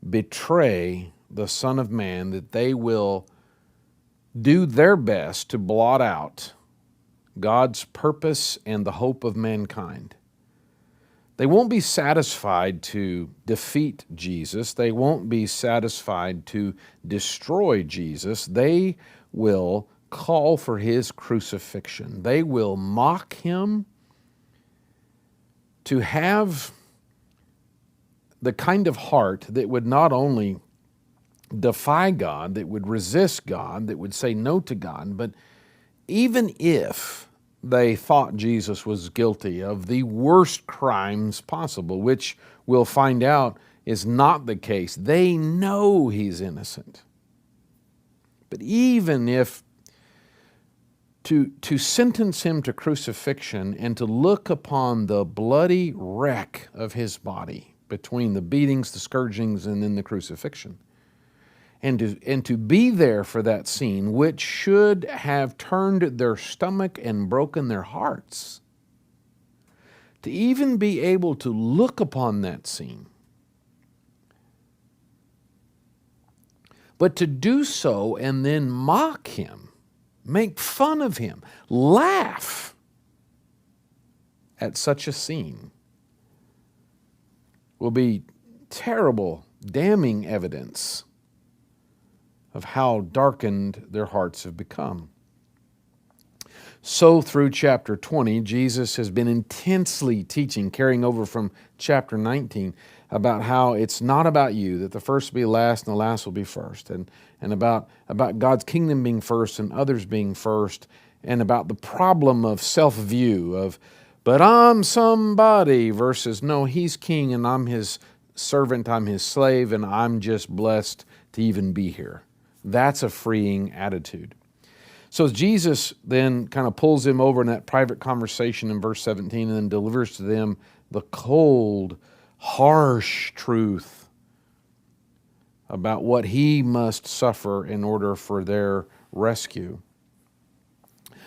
betray the Son of Man, that they will do their best to blot out God's purpose and the hope of mankind. They won't be satisfied to defeat Jesus. They won't be satisfied to destroy Jesus. They will call for his crucifixion. They will mock him. To have the kind of heart that would not only defy God, that would resist God, that would say no to God, but even if they thought Jesus was guilty of the worst crimes possible, which we'll find out is not the case. They know he's innocent. But even if to sentence him to crucifixion and to look upon the bloody wreck of his body between the beatings, the scourgings, and then the crucifixion, and to be there for that scene, which should have turned their stomach and broken their hearts, to even be able to look upon that scene, but to do so and then mock him, make fun of him, laugh at such a scene, will be terrible, damning evidence of how darkened their hearts have become. So through chapter 20, Jesus has been intensely teaching, carrying over from chapter 19, about how it's not about you, that the first will be last and the last will be first, and about God's kingdom being first and others being first, and about the problem of self-view, of, but I'm somebody, versus, no, he's king and I'm his servant, I'm his slave, and I'm just blessed to even be here. That's a freeing attitude. So Jesus then kind of pulls them over in that private conversation in verse 17 and then delivers to them the cold, harsh truth about what he must suffer in order for their rescue.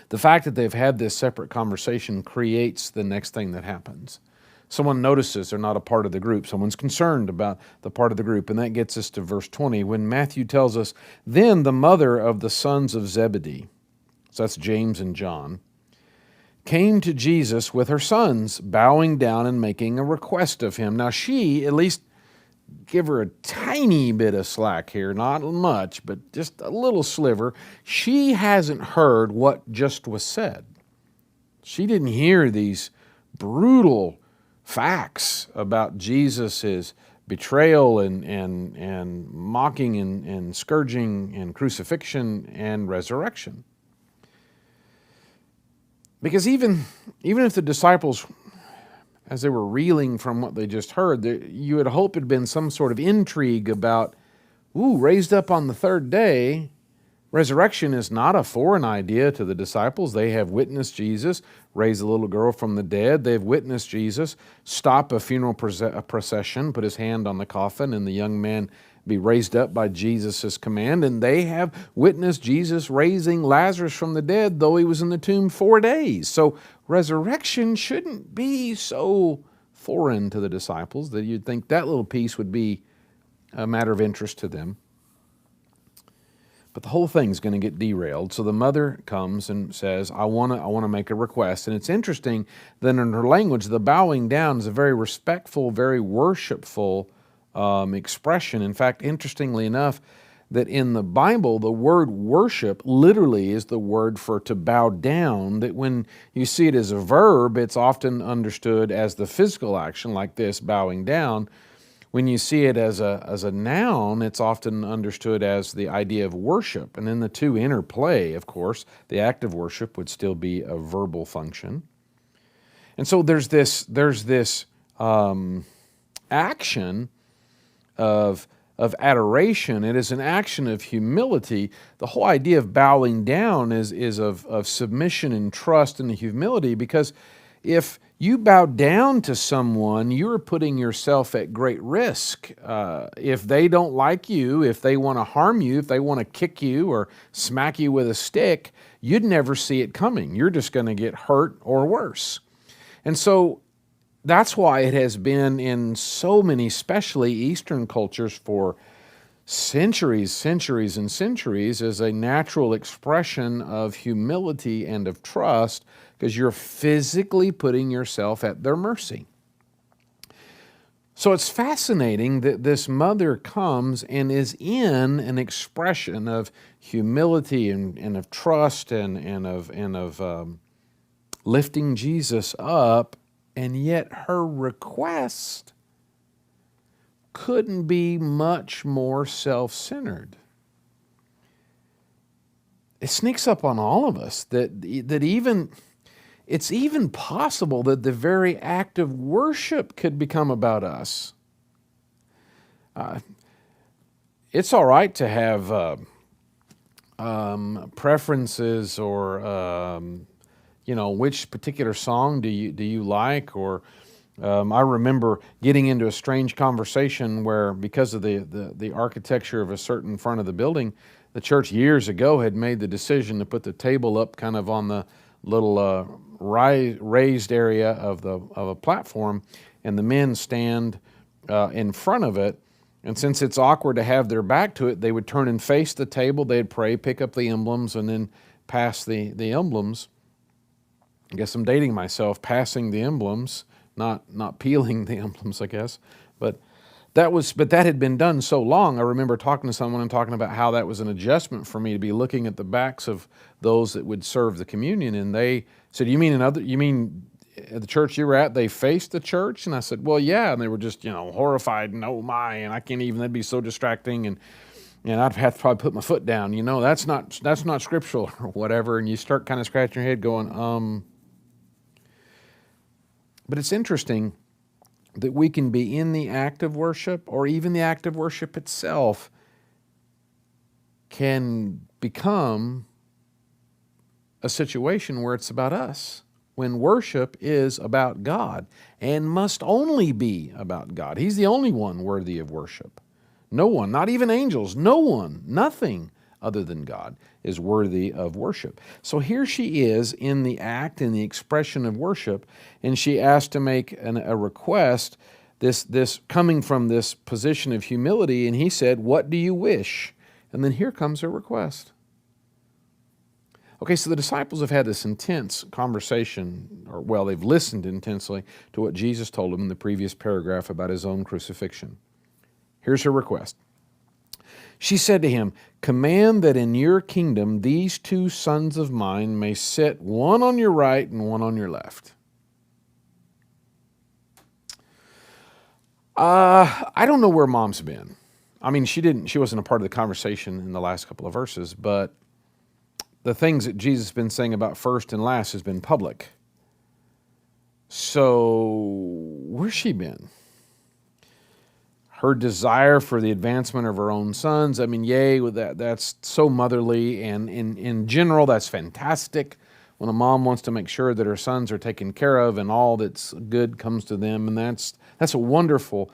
The fact that they've had this separate conversation creates the next thing that happens. Someone notices they're not a part of the group. Someone's concerned about the part of the group. And that gets us to verse 20, when Matthew tells us, then the mother of the sons of Zebedee, so that's James and John, came to Jesus with her sons, bowing down and making a request of him. Now she, at least give her a tiny bit of slack here, not much, but just a little sliver. She hasn't heard what just was said. She didn't hear these brutal facts about Jesus' betrayal and mocking and scourging and crucifixion and resurrection. Because even if the disciples, as they were reeling from what they just heard, you would hope it had been some sort of intrigue about, raised up on the third day. Resurrection is not a foreign idea to the disciples. They have witnessed Jesus raise a little girl from the dead. They've witnessed Jesus stop a funeral procession, put his hand on the coffin, and the young man be raised up by Jesus' command. And they have witnessed Jesus raising Lazarus from the dead, though he was in the tomb 4 days. So resurrection shouldn't be so foreign to the disciples that you'd think that little piece would be a matter of interest to them. But the whole thing's going to get derailed. So the mother comes and says, I want to make a request. And it's interesting that in her language, the bowing down is a very respectful, very worshipful expression. In fact, interestingly enough, that in the Bible, the word worship literally is the word for to bow down, that when you see it as a verb, it's often understood as the physical action like this, bowing down. When you see it as a noun, it's often understood as the idea of worship. And then the two interplay, of course. The act of worship would still be a verbal function. And so there's this action of adoration. It is an action of humility. The whole idea of bowing down is of submission and trust and humility, because if you bow down to someone, you're putting yourself at great risk. If they don't like you, if they want to harm you, if they want to kick you or smack you with a stick, you'd never see it coming. You're just going to get hurt or worse. And so that's why it has been in so many, especially Eastern cultures, for centuries, centuries, and centuries, as a natural expression of humility and of trust, because you're physically putting yourself at their mercy. So it's fascinating that this mother comes and is in an expression of humility and of trust and of lifting Jesus up, and yet her request couldn't be much more self-centered. It sneaks up on all of us that even it's even possible that the very act of worship could become about us. It's all right to have preferences, or which particular song do you like, or I remember getting into a strange conversation where, because of the architecture of a certain front of the building, the church years ago had made the decision to put the table up kind of on the little raised area of a platform, and the men stand in front of it. And since it's awkward to have their back to it, they would turn and face the table. They'd pray, pick up the emblems, and then pass the emblems. I guess I'm dating myself, passing the emblems, not peeling the emblems, I guess. But that had been done so long. I remember talking to someone and talking about how that was an adjustment for me to be looking at the backs of those that would serve the communion. And they said, you mean at the church you were at, they faced the church? And I said, well, yeah. And they were just, horrified, and oh my, and I can't even, that'd be so distracting. And I'd have to probably put my foot down. That's not scriptural or whatever. And you start kind of scratching your head going, But it's interesting that we can be in the act of worship, or even the act of worship itself can become a situation where it's about us, when worship is about God and must only be about God. He's the only one worthy of worship. No one, not even angels, no one, nothing other than God is worthy of worship. So here she is in the act, in the expression of worship, and she asked to make a request, this coming from this position of humility, and he said, "What do you wish?" And then here comes her request. Okay, so the disciples have had this intense conversation, they've listened intensely to what Jesus told them in the previous paragraph about his own crucifixion. Here's her request. She said to him, "Command that in your kingdom these two sons of mine may sit, one on your right and one on your left." I don't know where mom's been. I mean, she wasn't a part of the conversation in the last couple of verses, but the things that Jesus has been saying about first and last has been public. So where's she been? Her desire for the advancement of her own sons, yay, that's so motherly, and in general, that's fantastic when a mom wants to make sure that her sons are taken care of and all that's good comes to them, and that's a wonderful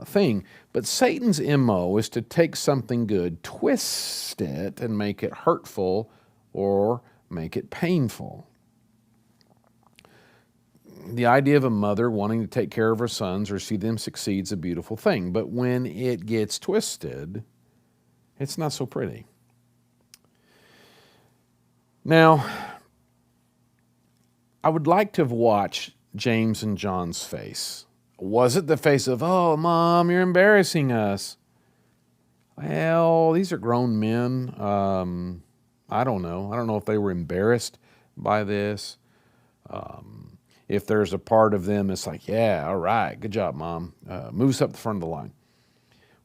thing. But Satan's MO is to take something good, twist it, and make it hurtful or make it painful. The idea of a mother wanting to take care of her sons or see them succeed is a beautiful thing, but when it gets twisted, it's not so pretty. Now, I would like to have watched James and John's face. Was it the face of, "Oh, Mom, you're embarrassing us"? Well, these are grown men. I don't know. I don't know if they were embarrassed by this. If there's a part of them that's like, "Yeah, all right, good job, Mom. Move us up the front of the line."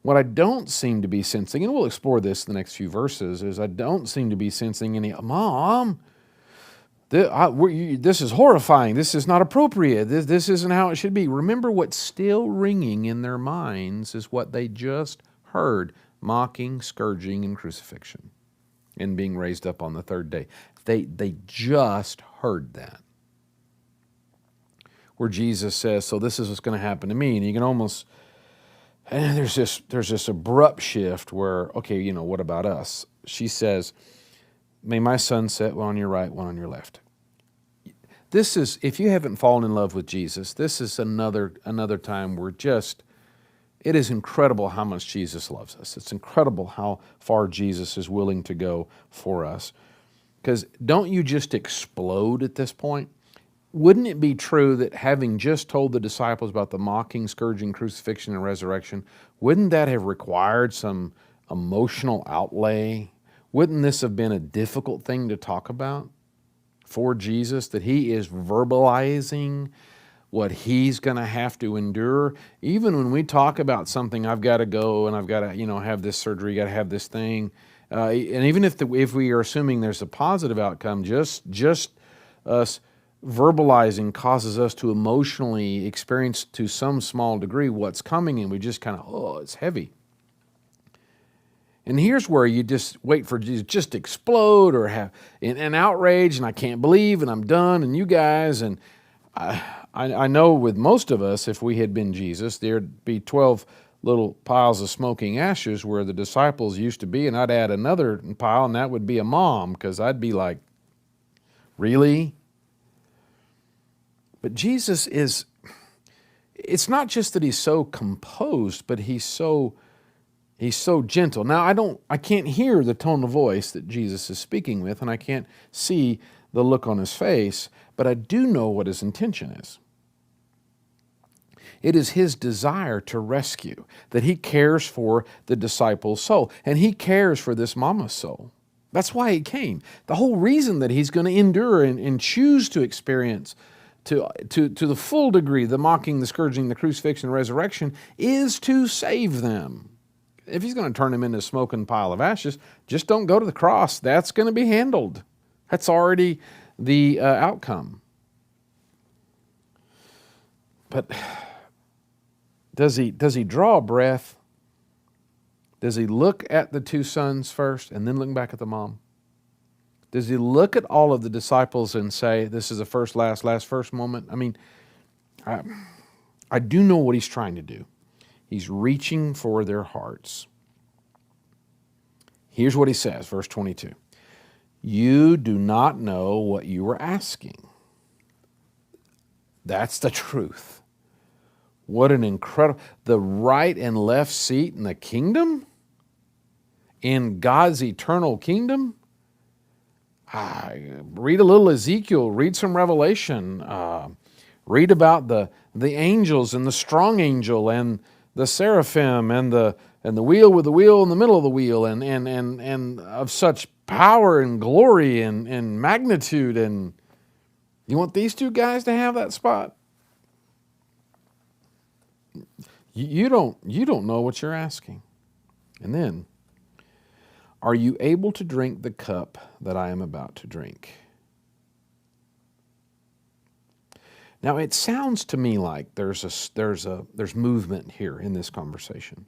What I don't seem to be sensing, and we'll explore this in the next few verses, is I don't seem to be sensing any, "Mom, this is horrifying. This is not appropriate. This isn't how it should be." Remember, what's still ringing in their minds is what they just heard: mocking, scourging, and crucifixion, and being raised up on the third day. They just heard that. Where Jesus says, "So this is what's going to happen to me," and you can almost, and there's this abrupt shift where, okay, what about us? She says, "May my son sit one on your right, one on your left." this is, if you haven't fallen in love with Jesus, this is another time where it is incredible how much Jesus loves us. It's incredible how far Jesus is willing to go for us. Because don't you just explode at this point? Wouldn't it be true that having just told the disciples about the mocking, scourging, crucifixion, and resurrection, wouldn't that have required some emotional outlay? Wouldn't this have been a difficult thing to talk about for Jesus, that he is verbalizing what he's going to have to endure? Even when we talk about something, I've got to go and I've got to, have this surgery, got to have this thing, and even if we are assuming there's a positive outcome, just us verbalizing causes us to emotionally experience to some small degree what's coming, and we just kind of, it's heavy. And here's where you just wait for Jesus just to explode or have an outrage, and I can't believe, and I'm done, and you guys, and I know with most of us, if we had been Jesus, there'd be 12 little piles of smoking ashes where the disciples used to be, and I'd add another pile, and that would be a mom, because I'd be like, really? But Jesus it's not just that he's so composed, but he's so gentle. Now, I can't hear the tone of voice that Jesus is speaking with, and I can't see the look on his face, but I do know what his intention is. It is his desire to rescue, that he cares for the disciples' soul, and he cares for this mama's soul. That's why he came. The whole reason that he's going to endure and choose to experience to the full degree the mocking, the scourging, the crucifixion, and resurrection is to save them. If he's going to turn them into a smoking pile of ashes, just don't go to the cross. That's going to be handled. That's already the outcome. But does he draw a breath? Does he look at the two sons first and then look back at the mom? Does he look at all of the disciples and say, this is a first, last, first moment? I mean, I do know what he's trying to do. He's reaching for their hearts. Here's what he says, verse 22. You do not know what you are asking. That's the truth. What an incredible, the right and left seat in the kingdom? In God's eternal kingdom? Read a little Ezekiel, read some Revelation, read about the angels and the strong angel and the seraphim and the wheel with the wheel in the middle of the wheel and of such power and glory and magnitude. And you want these two guys to have that spot? You don't know what you're asking. And then, are you able to drink the cup that I am about to drink? Now, it sounds to me like there's movement here in this conversation.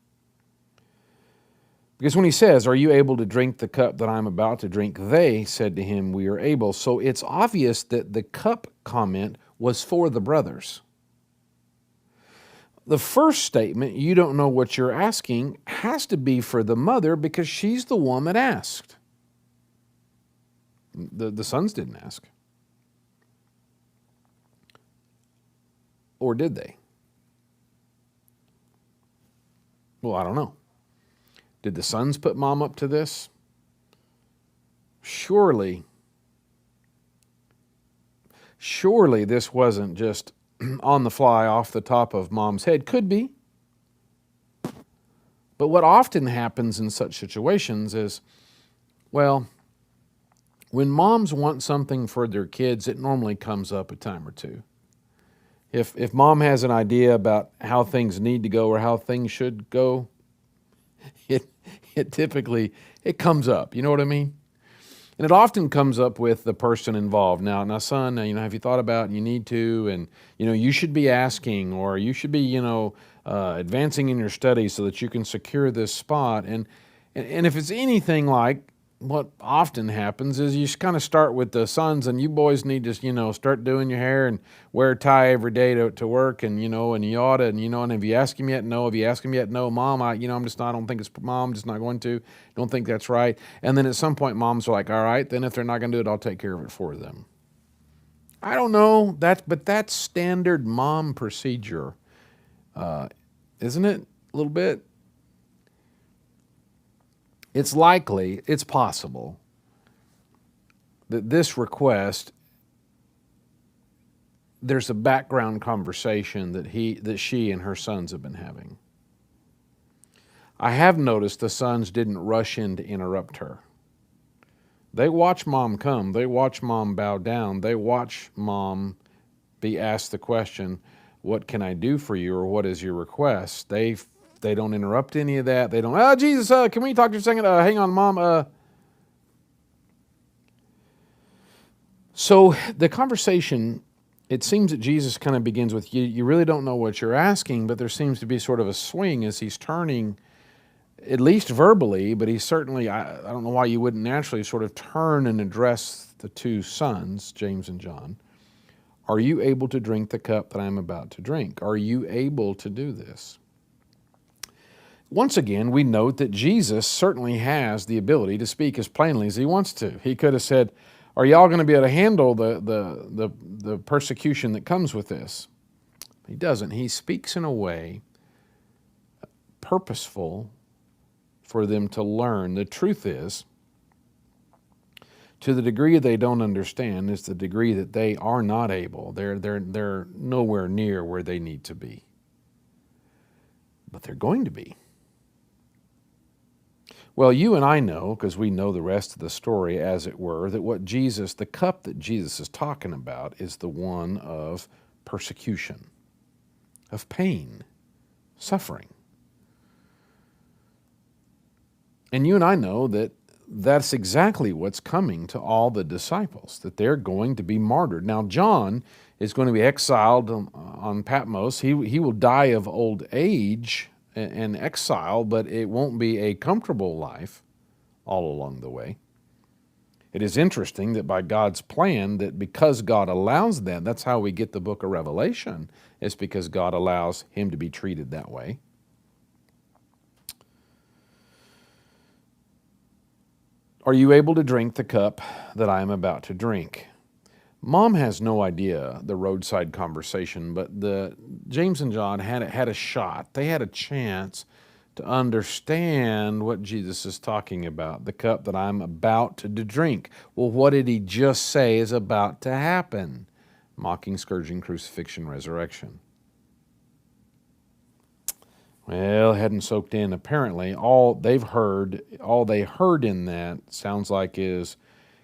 Because when he says, are you able to drink the cup that I'm about to drink? They said to him, we are able. So it's obvious that the cup comment was for the brothers. The first statement, you don't know what you're asking, has to be for the mother because she's the one that asked. The sons didn't ask. Or did they? Well, I don't know. Did the sons put mom up to this? Surely this wasn't just on the fly off the top of mom's head. Could be. But what often happens in such situations is, well, when moms want something for their kids, it normally comes up a time or two. If mom has an idea about how things need to go or how things should go, it typically comes up. You know what I mean? And it often comes up with the person involved. Now, son, have you thought about, and you need to, and, you should be asking, or you should be, advancing in your studies so that you can secure this spot. And if it's anything like what often happens is you kind of start with the sons, and you boys need to, start doing your hair and wear a tie every day to work, and, and you ought to, and have you asked him yet? No. Have you asked him yet? No. Mom, I don't think it's, mom, I'm just not going to. Don't think that's right. And then at some point, moms are like, all right, then if they're not going to do it, I'll take care of it for them. I don't know, but that's standard mom procedure, isn't it? A little bit. It's likely, it's possible that this request, there's a background conversation that she and her sons have been having. I have noticed the sons didn't rush in to interrupt her. They watch mom come. They watch mom bow down. They watch mom be asked the question, what can I do for you, or what is your request? They don't interrupt any of that. They don't, oh, Jesus, can we talk to you a second? Hang on, mom. So the conversation, it seems that Jesus kind of begins with, you really don't know what you're asking, but there seems to be sort of a swing as he's turning, at least verbally, but he's certainly, I don't know why you wouldn't naturally sort of turn and address the two sons, James and John. Are you able to drink the cup that I'm about to drink? Are you able to do this? Once again, we note that Jesus certainly has the ability to speak as plainly as he wants to. He could have said, are y'all going to be able to handle the persecution that comes with this? He doesn't. He speaks in a way purposeful for them to learn. The truth is, to the degree they don't understand is the degree that they are not able. They're nowhere near where they need to be. But they're going to be. Well, you and I know, because we know the rest of the story, as it were, that the cup that Jesus is talking about is the one of persecution, of pain, suffering. And you and I know that that's exactly what's coming to all the disciples, that they're going to be martyred. Now, John is going to be exiled on Patmos. He will die of old age and exile, but it won't be a comfortable life all along the way. It is interesting that by God's plan, that because God allows that, that's how we get the book of Revelation. It's because God allows him to be treated that way. Are you able to drink the cup that I am about to drink? Mom has no idea the roadside conversation, but James and John had a shot. They had a chance to understand what Jesus is talking about, the cup that I'm about to drink. Well, what did he just say is about to happen? Mocking, scourging, crucifixion, resurrection. Well, it hadn't soaked in. Apparently, all they heard in that sounds like is,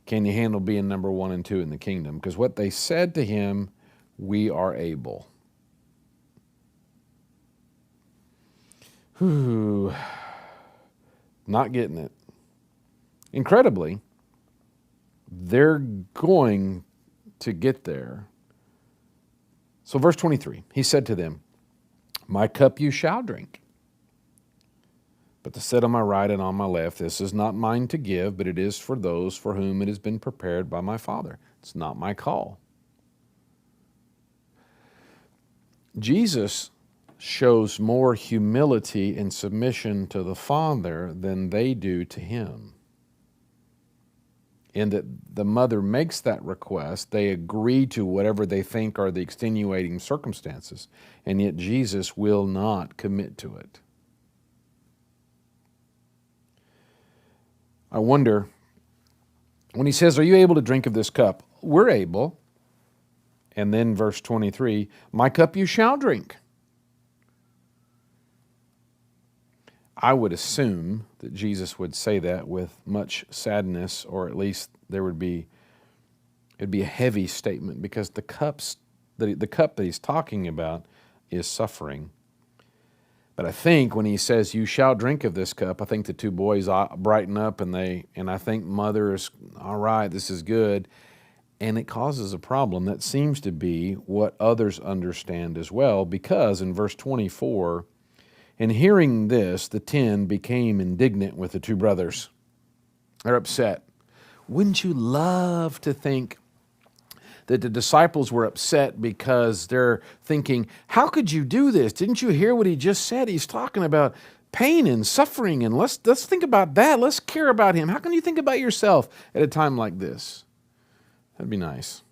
can you handle being number 1 and 2 in the kingdom? Because what they said to him, we are able. Whew. Not getting it. Incredibly, they're going to get there. So verse 23, he said to them, my cup you shall drink. But to sit on my right and on my left, this is not mine to give, but it is for those for whom it has been prepared by my Father. It's not my call. Jesus shows more humility and submission to the Father than they do to him. In that the mother makes that request, they agree to whatever they think are the extenuating circumstances, and yet Jesus will not commit to it. I wonder, when he says, are you able to drink of this cup? We're able. And then verse 23, my cup you shall drink. I would assume that Jesus would say that with much sadness, or at least it'd be a heavy statement, because the cup that he's talking about is suffering. But I think when he says, you shall drink of this cup, I think the two boys brighten up, and I think mother is, all right, this is good. And it causes a problem. That seems to be what others understand as well, because in verse 24, and hearing this, the 10 became indignant with the two brothers. They're upset. Wouldn't you love to think that the disciples were upset because they're thinking, how could you do this? Didn't you hear what he just said? He's talking about pain and suffering, and let's think about that. Let's care about him. How can you think about yourself at a time like this? That'd be nice.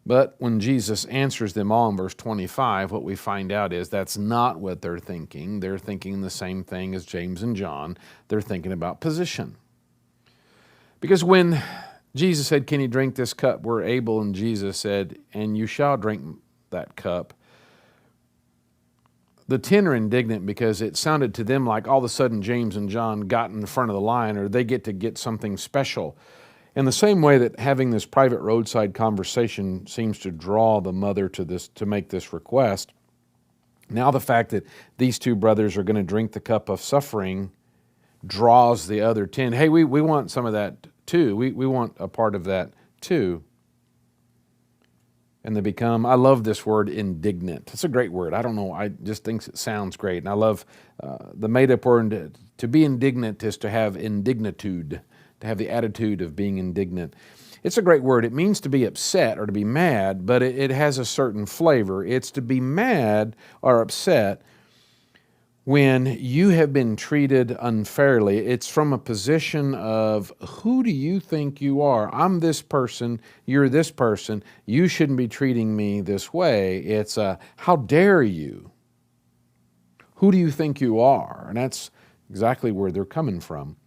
But when Jesus answers them all in verse 25, what we find out is that's not what they're thinking. They're thinking the same thing as James and John. They're thinking about position. Because when Jesus said, "Can you drink this cup?" we're able, and Jesus said, "And you shall drink that cup." The 10 are indignant because it sounded to them like all of a sudden James and John got in front of the line, or they get something special. In the same way that having this private roadside conversation seems to draw the mother to make this request, now the fact that these two brothers are going to drink the cup of suffering draws the other 10. Hey, we want some of that too. We want a part of that too. And they become, I love this word, indignant. It's a great word. I don't know, I just think it sounds great. And I love the made-up word. To be indignant is to have indignitude, to have the attitude of being indignant. It's a great word. It means to be upset or to be mad, but it has a certain flavor. It's to be mad or upset when you have been treated unfairly. It's from a position of, who do you think you are? I'm this person, you're this person, you shouldn't be treating me this way. It's how dare you? Who do you think you are? And that's exactly where they're coming from.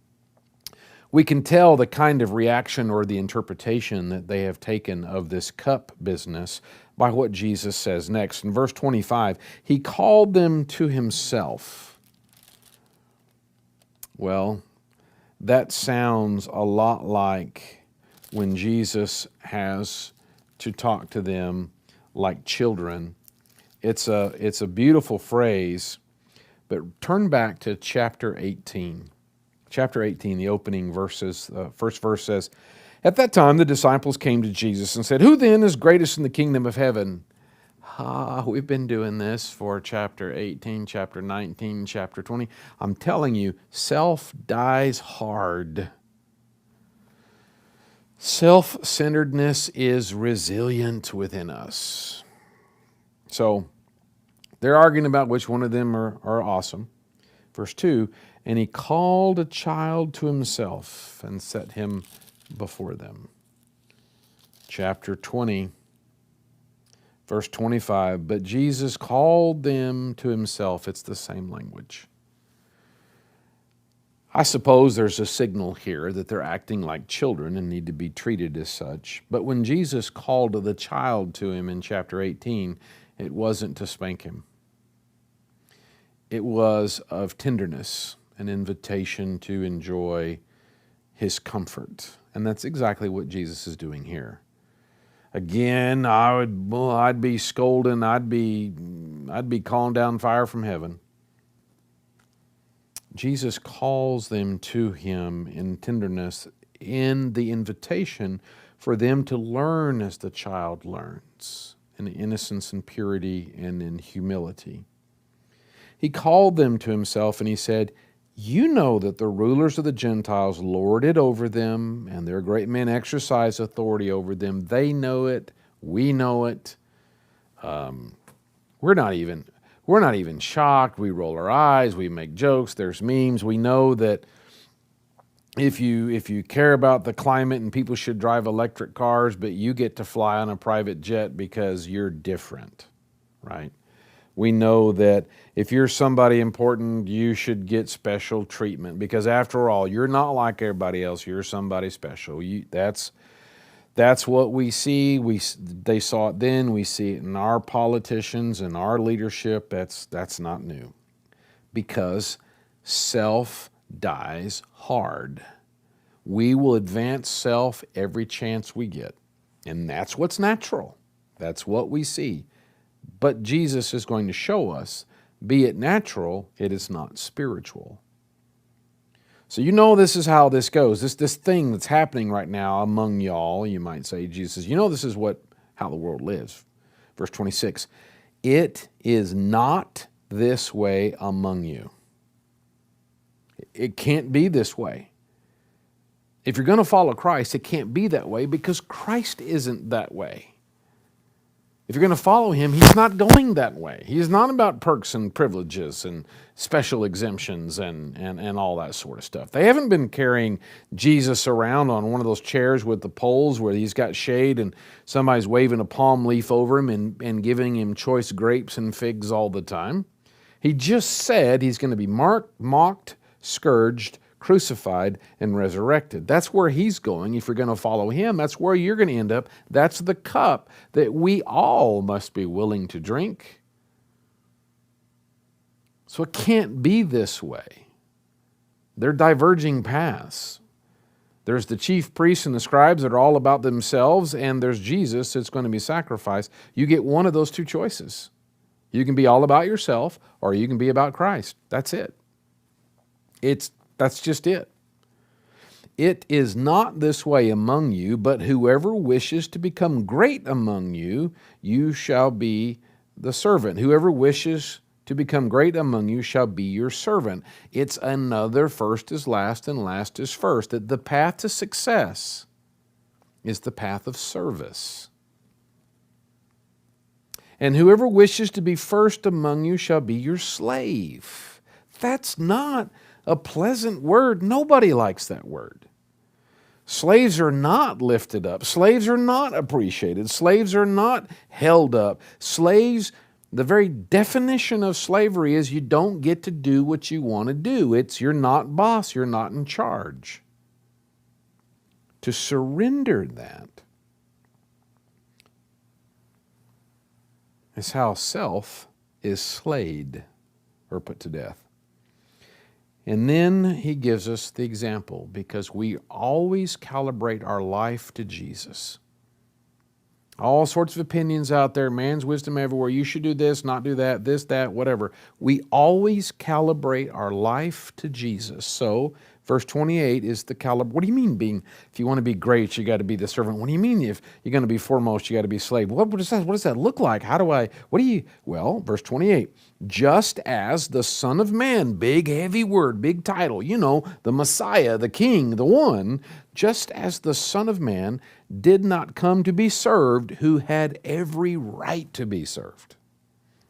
We can tell the kind of reaction or the interpretation that they have taken of this cup business by what Jesus says next. In verse 25, He called them to Himself. Well, that sounds a lot like when Jesus has to talk to them like children. It's a beautiful phrase, but turn back to chapter 18. Chapter 18, the opening verses, first verse says, "At that time the disciples came to Jesus and said, 'Who then is greatest in the kingdom of heaven?'" We've been doing this for chapter 18, chapter 19, chapter 20. I'm telling you, self dies hard. Self-centeredness is resilient within us. So they're arguing about which one of them are awesome. Verse 2, "And He called a child to Himself and set him before them." Chapter 20, verse 25, "But Jesus called them to Himself." It's the same language. I suppose there's a signal here that they're acting like children and need to be treated as such. But when Jesus called the child to Him in chapter 18, it wasn't to spank him. It was of tenderness, an invitation to enjoy His comfort. And that's exactly what Jesus is doing here. Again, I'd be scolding, I'd be calling down fire from heaven. Jesus calls them to Him in tenderness, in the invitation for them to learn as the child learns, in innocence and purity and in humility. He called them to Himself and He said, "You know that the rulers of the Gentiles lord it over them, and their great men exercise authority over them. They know it. We know it. We're not even shocked. We roll our eyes. We make jokes. There's memes. We know that if you care about the climate and people should drive electric cars, but you get to fly on a private jet because you're different, right? We know that if you're somebody important, you should get special treatment because after all, you're not like everybody else. You're somebody special. That's what we see. They saw it then. We see it in our politicians and our leadership. That's not new because self dies hard. We will advance self every chance we get, and that's what's natural. That's what we see. But Jesus is going to show us, be it natural, it is not spiritual. So you know this is how this goes. This thing that's happening right now among y'all, you might say, Jesus says, you know this is how the world lives. Verse 26, "It is not this way among you." It can't be this way. If you're going to follow Christ, it can't be that way because Christ isn't that way. If you're going to follow him, he's not going that way. He's not about perks and privileges and special exemptions and all that sort of stuff. They haven't been carrying Jesus around on one of those chairs with the poles where he's got shade and somebody's waving a palm leaf over him and giving him choice grapes and figs all the time. He just said he's going to be mocked, scourged, crucified, and resurrected. That's where he's going. If you're going to follow him, that's where you're going to end up. That's the cup that we all must be willing to drink. So it can't be this way. They're diverging paths. There's the chief priests and the scribes that are all about themselves, and there's Jesus that's going to be sacrificed. You get one of those two choices. You can be all about yourself, or you can be about Christ. That's it. That's just it. It is not this way among you, but whoever wishes to become great among you, you shall be the servant. Whoever wishes to become great among you shall be your servant. It's another first is last and last is first. That the path to success is the path of service. And whoever wishes to be first among you shall be your slave. That's not a pleasant word. Nobody likes that word. Slaves are not lifted up. Slaves are not appreciated. Slaves are not held up. Slaves, the very definition of slavery is you don't get to do what you want to do. It's you're not boss, you're not in charge. To surrender that is how self is slayed or put to death. And then he gives us the example, because we always calibrate our life to Jesus. All sorts of opinions out there, man's wisdom everywhere. You should do this, not do that, this, that, whatever. We always calibrate our life to Jesus. So, verse 28 is the caliber. What do you mean if you want to be great, you got to be the servant? What do you mean if you're going to be foremost, you got to be slave? What does that look like? Well, verse 28, just as the Son of Man, big heavy word, big title, the Messiah, the King, the one, just as the Son of Man did not come to be served, who had every right to be served.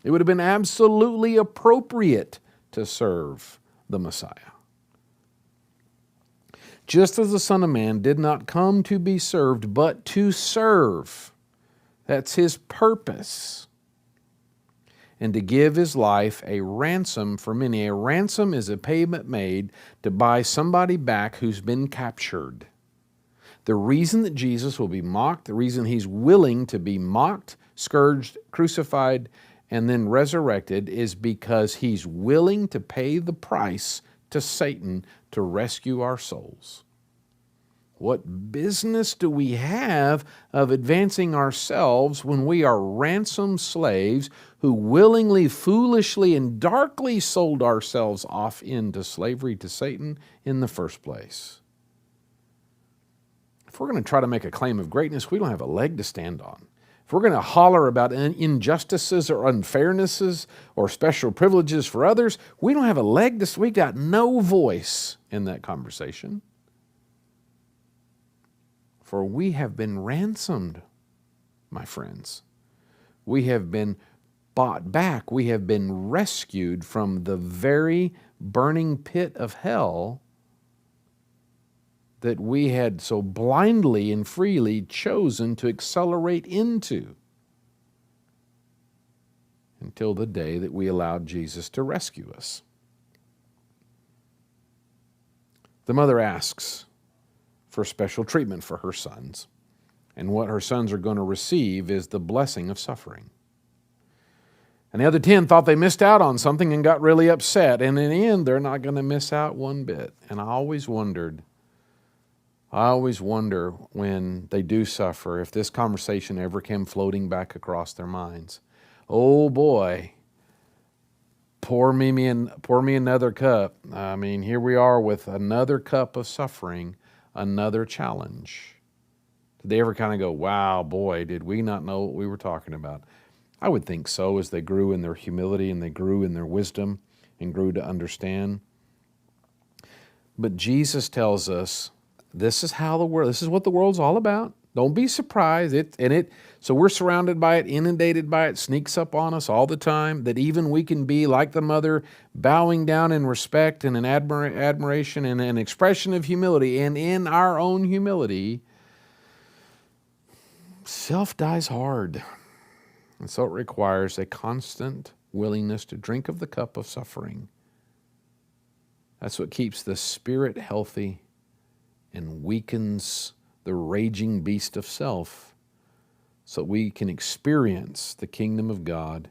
It would have been absolutely appropriate to serve the Messiah. Just as the Son of Man did not come to be served, but to serve. That's his purpose. And to give his life a ransom for many. A ransom is a payment made to buy somebody back who's been captured. The reason that Jesus will be mocked, the reason he's willing to be mocked, scourged, crucified, and then resurrected is because he's willing to pay the price to Satan to rescue our souls. What business do we have of advancing ourselves when we are ransomed slaves who willingly, foolishly, and darkly sold ourselves off into slavery to Satan in the first place? If we're going to try to make a claim of greatness, we don't have a leg to stand on. If we're going to holler about injustices or unfairnesses or special privileges for others, we don't have a leg to, we got no voice in that conversation. For we have been ransomed, my friends. We have been bought back. We have been rescued from the very burning pit of hell that we had so blindly and freely chosen to accelerate into until the day that we allowed Jesus to rescue us. The mother asks for special treatment for her sons, and what her sons are going to receive is the blessing of suffering. And the other 10 thought they missed out on something and got really upset, and in the end, they're not going to miss out one bit. And I always wonder when they do suffer, if this conversation ever came floating back across their minds. Oh boy, pour me another cup. I mean, here we are with another cup of suffering, another challenge. Did they ever kind of go, wow, boy, did we not know what we were talking about? I would think so, as they grew in their humility and they grew in their wisdom and grew to understand. But Jesus tells us, this is what the world's all about. Don't be surprised. So we're surrounded by it, inundated by it, sneaks up on us all the time, that even we can be like the mother, bowing down in respect and in admiration and an expression of humility. And in our own humility, self dies hard. And so it requires a constant willingness to drink of the cup of suffering. That's what keeps the spirit healthy and weakens the raging beast of self, so we can experience the kingdom of God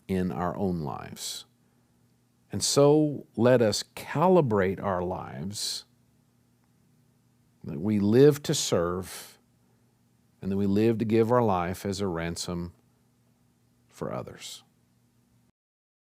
in our own lives. And so let us calibrate our lives that we live to serve and that we live to give our life as a ransom for others.